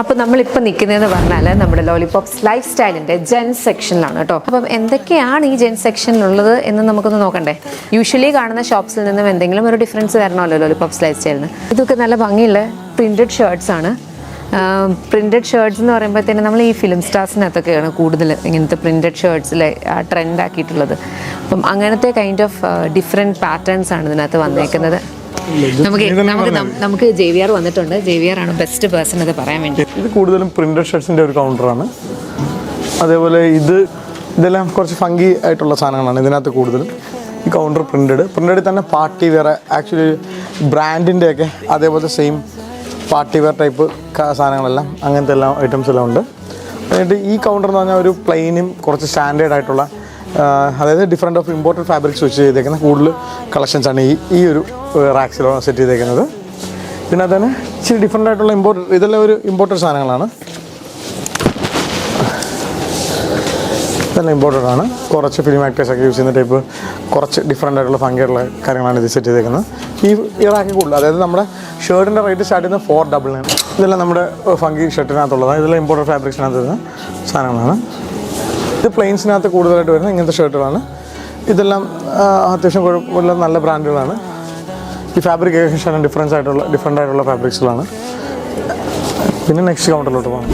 അപ്പോൾ നമ്മളിപ്പോൾ നിൽക്കുന്നതെന്ന് പറഞ്ഞാൽ നമ്മുടെ ലോലിപോപ്സ് ലൈഫ് സ്റ്റൈലിൻ്റെ ജെൻസ് സെക്ഷനിലാണ് കേട്ടോ. അപ്പം എന്തൊക്കെയാണ് ഈ ജെൻസ് സെക്ഷനിലുള്ളത് എന്ന് നമുക്കൊന്ന് നോക്കണ്ടേ. യൂഷ്വലി കാണുന്ന ഷോപ്സിൽ നിന്നും എന്തെങ്കിലും ഒരു ഡിഫറൻസ് വരണമല്ലോ ലോലിപോപ്സ് ലൈഫ് സ്റ്റൈലിന്. ഇതൊക്കെ നല്ല ഭംഗിയുള്ള പ്രിൻറ്റഡ് ഷർട്ട്സ് ആണ്. പ്രിൻറ്റഡ് ഷർട്ട്സ് എന്ന് പറയുമ്പോഴത്തേനും നമ്മൾ ഈ ഫിലിം സ്റ്റാർസിനകത്തൊക്കെയാണ് കൂടുതൽ ഇങ്ങനത്തെ പ്രിൻറ്റഡ് ഷർട്ട്സിലെ ട്രെൻഡ് ആക്കിയിട്ടുള്ളത്. അപ്പം അങ്ങനത്തെ കൈൻഡ് ഓഫ് ഡിഫറെൻറ്റ് പാറ്റേൺസ് ആണ് ഇതിനകത്ത് വന്നേക്കുന്നത്. നമുക്ക് JVR വന്നിട്ടുണ്ട്. JVR ആണ് ബെസ്റ്റ് പേഴ്സൺ അത് പറയാൻ വേണ്ടി. ഇത് കൂടുതലും പ്രിന്റഡ് ഷർട്ട്സിൻ്റെ ഒരു കൗണ്ടറാണ്. അതേപോലെ ഇതെല്ലാം കുറച്ച് ഫങ്കി ആയിട്ടുള്ള സാധനങ്ങളാണ് ഇതിനകത്ത് കൂടുതലും. ഈ കൗണ്ടർ പ്രിന്റഡ് തന്നെ പാർട്ടി വെയർ, ആക്ച്വലി ബ്രാൻഡിൻ്റെയൊക്കെ അതേപോലത്തെ സെയിം പാർട്ടി വെയർ ടൈപ്പ് സാധനങ്ങളെല്ലാം അങ്ങനത്തെ എല്ലാം ഐറ്റംസ് എല്ലാം ഉണ്ട്. എന്നിട്ട് ഈ കൗണ്ടർ എന്ന് പറഞ്ഞാൽ ഒരു പ്ലെയിനും കുറച്ച് സ്റ്റാൻഡേർഡ് ആയിട്ടുള്ള, അതായത് ഡിഫറെൻ്റ് ഓഫ് ഇമ്പോർട്ടഡ് ഫാബ്രിക്സ് വെച്ച് ചെയ്തേക്കുന്ന കൂടുതൽ കളക്ഷൻസാണ് ഈ ഒരു റാക്സിൽ സെറ്റ് ചെയ്തേക്കുന്നത്. പിന്നെ അത് തന്നെ ഇച്ചിരി ഡിഫറെൻ്റ് ആയിട്ടുള്ള ഇതെല്ലാം ഒരു ഇമ്പോർട്ടഡ് സാധനങ്ങളാണ്. ഇതെല്ലാം ഇമ്പോർട്ടഡ് ആണ്. കുറച്ച് ഫിലിം ആക്ടേഴ്സൊക്കെ യൂസ് ചെയ്യുന്ന ടൈപ്പ് കുറച്ച് ഡിഫറെൻ്റ് ആയിട്ടുള്ള ഭംഗിയുള്ള കാര്യങ്ങളാണ് ഇത് സെറ്റ് ചെയ്തേക്കുന്നത്. ഈ റാക്കിൽ കൂടുതൽ, അതായത് നമ്മുടെ ഷർട്ടിൻ്റെ റേറ്റ് സ്റ്റാർട്ട് ചെയ്യുന്നത് 499. ഇതെല്ലാം നമ്മുടെ ഫങ്കി ഷർട്ടിനകത്തുള്ളതാണ്. ഇതെല്ലാം ഇമ്പോർട്ടഡ് ഫാബ്രിക്സിനകത്ത് വരുന്ന സാധനങ്ങളാണ്. ഇത് പ്ലെയിൻസിനകത്ത് കൂടുതലായിട്ട് വരുന്ന ഇങ്ങനത്തെ ഷർട്ടുകളാണ്. ഇതെല്ലാം അത്യാവശ്യം കുഴപ്പമില്ല, നല്ല ബ്രാൻഡുകളാണ്. ഈ ഫാബ്രിക്കേഷൻ ഡിഫറെൻ്റ് ആയിട്ടുള്ള ഫാബ്രിക്സുകളാണ്. പിന്നെ നെക്സ്റ്റ് കൗണ്ടറിലോട്ട് പോകാം.